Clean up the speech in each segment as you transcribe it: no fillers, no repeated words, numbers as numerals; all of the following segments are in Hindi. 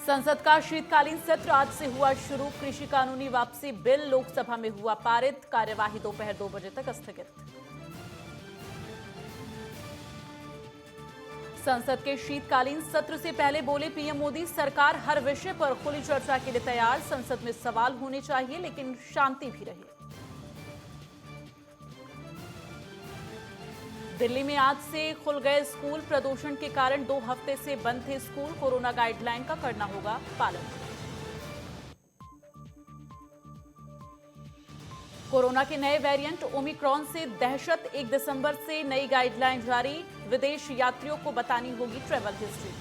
संसद का शीतकालीन सत्र आज से हुआ शुरू। कृषि कानूनी वापसी बिल लोकसभा में हुआ पारित। कार्यवाही दोपहर 2 बजे तक स्थगित। संसद के शीतकालीन सत्र से पहले बोले पीएम मोदी, सरकार हर विषय पर खुली चर्चा के लिए तैयार। संसद में सवाल होने चाहिए लेकिन शांति भी रहे। दिल्ली में आज से खुल गए स्कूल। प्रदूषण के कारण 2 हफ्ते से बंद थे स्कूल। कोरोना गाइडलाइन का करना होगा पालन। कोरोना के नए वेरिएंट ओमिक्रॉन से दहशत। 1 दिसंबर से नई गाइडलाइन जारी। विदेश यात्रियों को बतानी होगी travel history.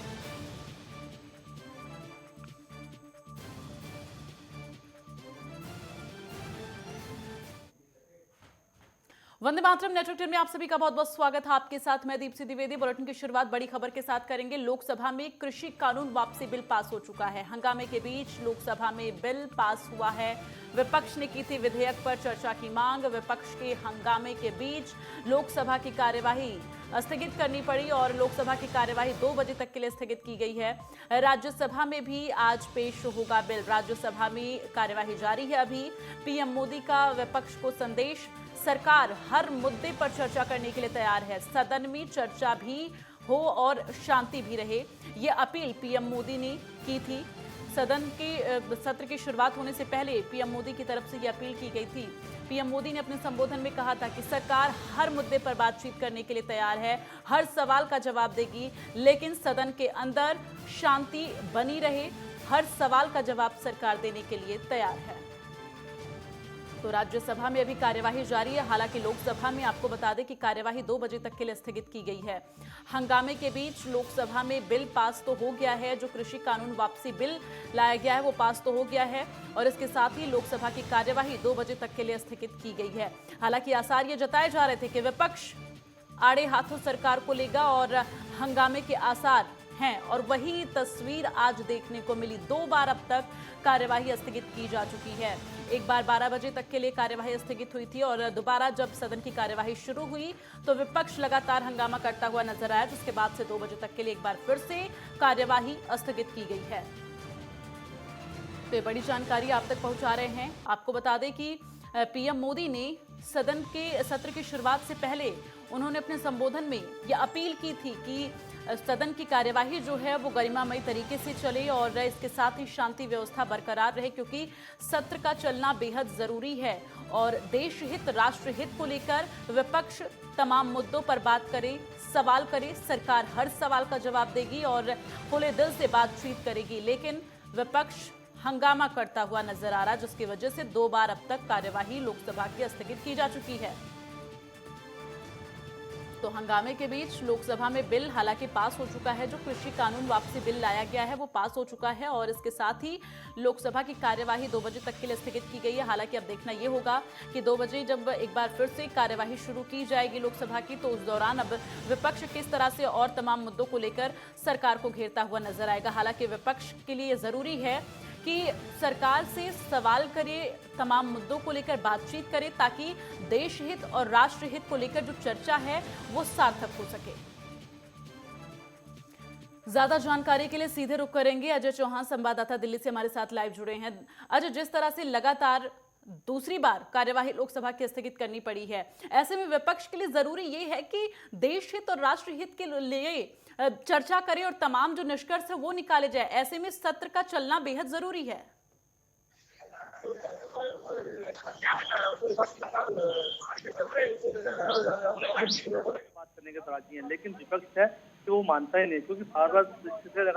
Vande Mataram network team में आप सभी का बहुत बहुत स्वागत है। आपके साथ मैं दीप्ति द्विवेदी। बुलेटिन की शुरुआत बड़ी खबर के साथ करेंगे। लोकसभा में कृषि कानून वापसी बिल पास हो चुका है। हंगामे के बीच लोकसभा में बिल पास हुआ है। विपक्ष ने की थी विधेयक पर चर्चा की मांग। विपक्ष के हंगामे के बीच लोकसभा की कार्यवाही स्थगित करनी पड़ी और लोकसभा की कार्यवाही 2 बजे तक के लिए स्थगित की गई है। राज्यसभा में भी आज पेश होगा बिल। राज्यसभा में कार्यवाही जारी है। अभी पीएम मोदी का विपक्ष को संदेश, सरकार हर मुद्दे पर चर्चा करने के लिए तैयार है। सदन में चर्चा भी हो और शांति भी रहे, ये अपील पीएम मोदी ने की थी। सदन के सत्र की शुरुआत होने से पहले पीएम मोदी की तरफ से ये अपील की गई थी। पीएम मोदी ने अपने संबोधन में कहा था कि सरकार हर मुद्दे पर बातचीत करने के लिए तैयार है, हर सवाल का जवाब देगी, लेकिन सदन के अंदर शांति बनी रहे। हर सवाल का जवाब सरकार देने के लिए तैयार है। तो राज्यसभा में अभी कार्यवाही जारी है। हालांकि लोकसभा में आपको बता दें कि कार्यवाही 2 बजे तक के लिए स्थगित की गई है। हंगामे के बीच लोकसभा में बिल पास तो हो गया है। जो कृषि कानून वापसी बिल लाया गया है वो पास तो हो गया है और इसके साथ ही लोकसभा की कार्यवाही 2 बजे तक के लिए स्थगित की गई है। हालांकि आसार ये जताए जा रहे थे कि विपक्ष आड़े हाथों सरकार को लेगा और हंगामे के आसार हैं और वही तस्वीर आज देखने को मिली। 2 बार अब तक कार्यवाही स्थगित की जा चुकी है। एक बार 12 बजे तक के लिए कार्यवाही स्थगित हुई थी और दोबारा जब सदन की कार्यवाही शुरू हुई तो विपक्ष लगातार हंगामा करता हुआ नजर आया, जिसके बाद से 2 बजे तक के लिए एक बार फिर से कार्यवाही स्थगित की गई है। तो ये बड़ी जानकारी आप तक पहुंचा रहे हैं। आपको बता दें कि पीएम मोदी ने सदन के सत्र की शुरुआत से पहले उन्होंने अपने संबोधन में यह अपील की थी कि सदन की कार्यवाही जो है वो गरिमामय तरीके से चले और इसके साथ ही शांति व्यवस्था बरकरार रहे, क्योंकि सत्र का चलना बेहद जरूरी है और देश हित, राष्ट्र हित को लेकर विपक्ष तमाम मुद्दों पर बात करे, सवाल करे। सरकार हर सवाल का जवाब देगी और खुले दिल से बातचीत करेगी, लेकिन विपक्ष हंगामा करता हुआ नजर आ रहा, जिसकी वजह से 2 बार अब तक कार्यवाही लोकसभा की स्थगित की जा चुकी है। तो हंगामे के बीच लोकसभा में बिल हालांकि पास हो चुका है। जो कृषि कानून वापसी बिल लाया गया है वो पास हो चुका है और इसके साथ ही लोकसभा की कार्यवाही 2 बजे तक के लिए स्थगित की गई है। हालांकि अब देखना यह होगा कि 2 बजे जब एक बार फिर से कार्यवाही शुरू की जाएगी लोकसभा की, तो उस दौरान अब विपक्ष किस तरह से और तमाम मुद्दों को लेकर सरकार को घेरता हुआ नजर आएगा। हालांकि विपक्ष के लिए जरूरी है कि सरकार से सवाल करे, तमाम मुद्दों को लेकर बातचीत करे, ताकि देश हित और राष्ट्र हित को लेकर जो चर्चा है वो सार्थक हो सके। ज्यादा जानकारी के लिए सीधे रुख करेंगे। अजय चौहान संवाददाता दिल्ली से हमारे साथ लाइव जुड़े हैं। अजय, जिस तरह से लगातार दूसरी बार कार्यवाही लोकसभा की स्थगित करनी पड़ी है, ऐसे में विपक्ष के लिए जरूरी ये है कि देश हित और राष्ट्र हित के लिए चर्चा करें और तमाम जो निष्कर्ष है वो निकाले जाए। ऐसे में सत्र का चलना बेहद जरूरी है। बात करने के राजी है, लेकिन विपक्ष है कि वो मानता ही नहीं, क्योंकि बार बार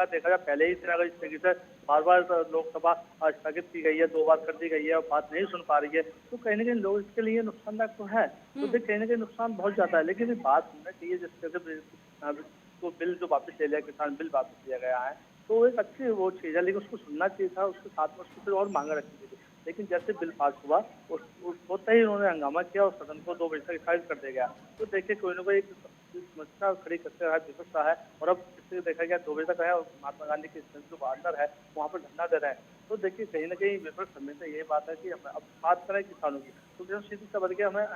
देखा जाए पहले ही अगर स्थगित है, बार बार लोकसभा स्थगित की गई है, 2 बार कर दी गई है और बात नहीं सुन पा रही है, तो कहीं ना कहीं लोग इसके लिए नुकसानदायक तो है, तो कहीं ना कहीं नुकसान बहुत ज्यादा है। लेकिन बात होना चाहिए जिस तरह से तो बिल जो वापस ले लिया, किसान बिल वापस लिया गया है, तो एक अच्छी वो चीज है, लेकिन उसको सुनना चाहिए था, उसके साथ में उसको फिर और मांगा रखनी थी। लेकिन जैसे बिल पास हुआ होता ही उन्होंने हंगामा किया और सदन को 2 बजे तक खारिज कर दिया गया। तो देखिए कोई ना कोई एक समस्या खड़ी करते रहा, विपक्ष रहा है और अब जिससे देखा गया 2 बजे तक है और महात्मा गांधी के जो अंदर है वहाँ पर धरना दे रहे हैं। तो देखिए कहीं ना कहीं विपक्ष हमेशा ये बात है कि हम अब बात करें किसानों की, तो जो सीधी सा बन गया हमें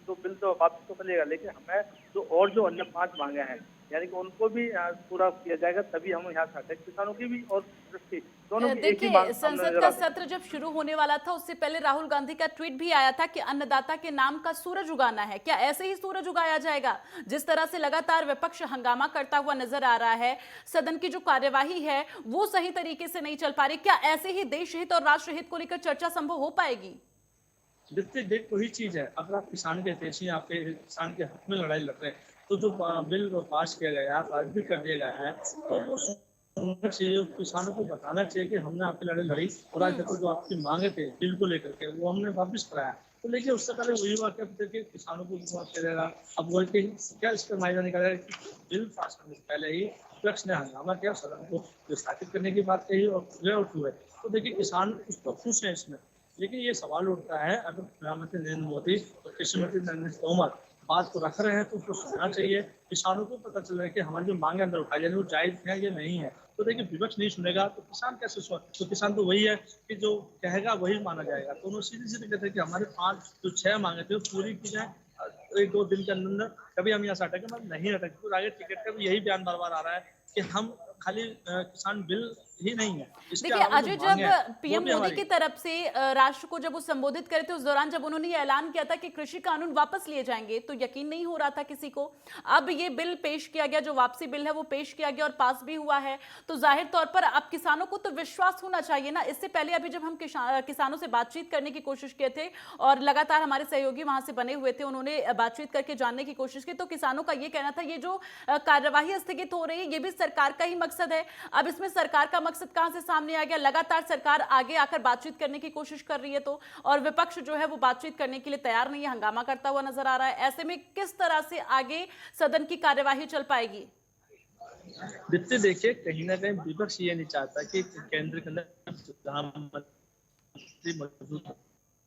तो बिल तो वापस तो मिलेगा, लेकिन हमें जो और जो अन्य 5 मांगे हैं यानी कि उनको भी पूरा किया जाएगा, तभी हम यहाँ से हटे। किसानों की भी और कृषि दोनों की एक ही देखिए, मांग सामने संसद नजर का आती है। सत्र जब शुरू होने वाला था उससे पहले राहुल गांधी का ट्वीट भी आया था कि अन्नदाता के नाम का सूरज उगाना है। क्या ऐसे ही सूरज उगाया जाएगा? जिस तरह से लगातार विपक्ष हंगामा करता हुआ नजर आ रहा है, सदन की जो कार्यवाही है वो सही तरीके से नहीं चल पा रही, क्या ऐसे ही देश हित और राष्ट्र हित को लेकर चर्चा संभव हो पाएगी? देखते देख वही चीज है। अगर आप किसान के हितैषी, आपके किसान के हक में लड़ाई लड़ रहे हैं, तो जो बिल पास किया गया है, पास भी कर दिया गया है, तो वो सुनना चाहिए, किसानों को बताना चाहिए कि हमने आपकी लड़ाई लड़ी और आज देखो जो आपकी मांगे थे बिल को लेकर के वो हमने वापिस कराया। तो लेकिन उससे पहले वही वाक्य देखिए, किसानों को बात करेगा। अब बोल के क्या इसका मायना निकालेगा कि बिल पास करने से पहले ही विपक्ष ने हंगामा किया, सदन को विस्थापित करने की बात कही और पूरे उठ हुए। तो देखिए किसान कुछ तो खुश है इसमें, लेकिन ये सवाल उठता है, अगर प्रधानमंत्री नरेंद्र मोदी और कृषि मंत्री नरेंद्र सिंह तोमर बात को रख रहे हैं तो उसको सुनना चाहिए। किसानों को पता चल रहा है कि हमारी जो मांगे अंदर उठाई जाए वो जायज है या नहीं है। तो देखिए विपक्ष नहीं सुनेगा तो किसान कैसे सुन? तो किसान तो वही है कि जो कहेगा वही माना जाएगा। तो उन्होंने सीधी सीधी कहते हैं कि हमारे 6 मांगे थे वो पूरी की जाए 1-2 दिन के अंदर, कभी हम यहाँ से अटके मतलब नहीं अटके। तो आगे टिकट का भी यही बयान बार बार आ रहा है कि हम खाली किसान बिल ही नहीं है। देखिए अजय, जब पीएम मोदी की तरफ से राष्ट्र को जब वो संबोधित करे थे, उस दौरान जब उन्होंने ये ऐलान किया था कि कृषि कानून वापस लिए जाएंगे, तो यकीन नहीं हो रहा था किसी को। अब ये बिल पेश किया गया, जो वापसी बिल है वो पेश किया गया और पास भी हुआ है, तो जाहिर तौर पर अब किसानों को तो विश्वास होना चाहिए ना। इससे पहले अभी जब हम किसानों से बातचीत करने की कोशिश किए थे और लगातार हमारे सहयोगी वहां से बने हुए थे, उन्होंने बातचीत करके जानने की कोशिश की, तो किसानों का ये कहना था ये जो कार्यवाही स्थगित हो रही है ये भी सरकार का ही मकसद है। अब इसमें सरकार का मकसद कहां से सामने आ गया? लगातार सरकार आगे आकर बातचीत करने की कोशिश कर रही है, तो और विपक्ष जो है वो बातचीत करने के लिए तैयार नहीं है, हंगामा करता हुआ नजर आ रहा है। ऐसे में किस तरह से आगे सदन की कार्यवाही चल पाएगी? देखिए कहीं ना कहीं विपक्ष ये नहीं चाहता कि केंद्र के अंदर प्रधानमंत्री मौजूद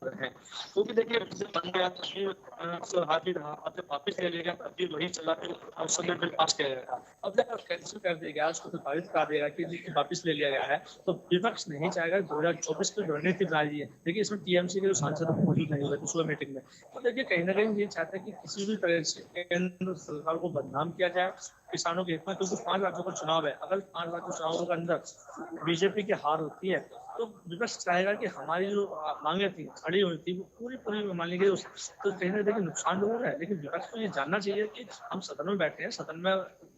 है, क्योंकि देखिए बन गया तो हाथी रहा, अब जब वापिस ले लिया तब भी वही चला, फिर संसद बिल पास किया गया। अब जब कैंसिल कर दिया गया, उसको प्रभावित कर दिया कि वापिस ले लिया गया है, तो विपक्ष नहीं चाहेगा 2024 की रणनीति बनाई है। देखिए इसमें टीएमसी के जो सांसद मौजूद नहीं हुए पिछले मीटिंग में, तो देखिए कहीं ना कहीं ये चाहते हैं कि किसी भी तरह से केंद्र सरकार को बदनाम किया जाए किसानों के हित में, क्योंकि 5 राज्यों का चुनाव है। अगर 5 राज्यों चुनावों के अंदर बीजेपी की हार होती है तो विपक्ष चाहेगा कि हमारी जो मांगे थी, अड़ी हुई थी, वो पूरी मान ली गई। तो कहीं ना देखिए नुकसान हो रहा है, लेकिन विपक्ष को ये जानना चाहिए कि हम सदन में बैठे हैं, सदन में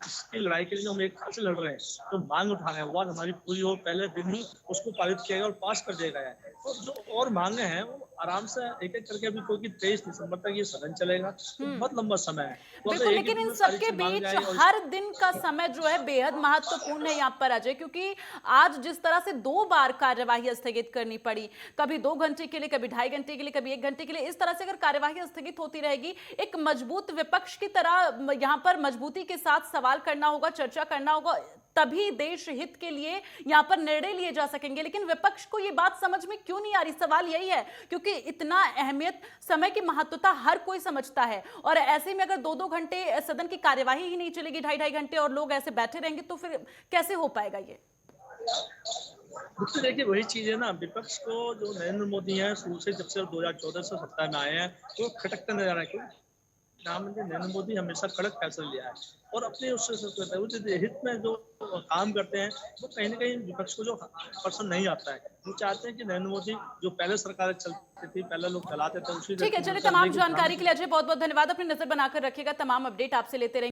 इसकी लड़ाई के लिए हम एक साथ से लड़ रहे हैं, तो मांग उठा रहे हैं, वो हमारी पूरी हो, पहले दिन ही उसको पारित किया गया और पास कर दिया गया है। तो जो और मांगे हैं वो आराम से एक एक करके, अभी क्योंकि 23 दिसंबर तक ये सदन चलेगा, तो बहुत लंबा समय है। बिल्कुल, लेकिन इन सबके बीच हर दिन का समय जो है बेहद महत्वपूर्ण है यहाँ पर अजय, क्योंकि आज जिस तरह से 2 बार कार्यवाही स्थगित करनी पड़ी, कभी 2 घंटे के लिए, कभी 2.5 घंटे के लिए, कभी 1 घंटे के लिए, इस तरह से अगर कार्यवाही स्थगित होती रहेगी, एक मजबूत विपक्ष की तरह यहाँ पर मजबूती के साथ सवाल करना होगा, चर्चा करना होगा, तभी देश हित के लिए यहाँ पर निर्णय लिए जा सकेंगे। लेकिन विपक्ष को ये बात समझ में क्यों नहीं आ रही? सवाल यही है, क्योंकि इतना अहमियत, समय की महत्वता हर कोई समझता है, और ऐसे में अगर 2-2 घंटे सदन की कार्यवाही ही नहीं चलेगी, 2.5-2.5 घंटे, और लोग ऐसे बैठे रहेंगे, तो फिर कैसे हो पाएगा ये? तो देखिए वही चीज है ना, विपक्ष को जो नरेंद्र मोदी है शुरू से, जब से 2014 से सत्ता में आए हैं, तो खटकते नजर आ रहा है। क्यों? प्रधानमंत्री नरेंद्र मोदी हमेशा कड़क फैसला लिया है और अपने उससे हित में जो काम करते हैं वो कहीं ना कहीं विपक्ष को जो पसंद नहीं आता है। वो चाहते हैं कि नरेंद्र मोदी जो पहले सरकार चलती थी, पहले लोग चलाते थे, उसी। ठीक है, चलिए, तमाम जानकारी के लिए अजय बहुत बहुत धन्यवाद। अपनी नजर बनाकर रखिएगा, तमाम अपडेट आपसे लेते रहेंगे।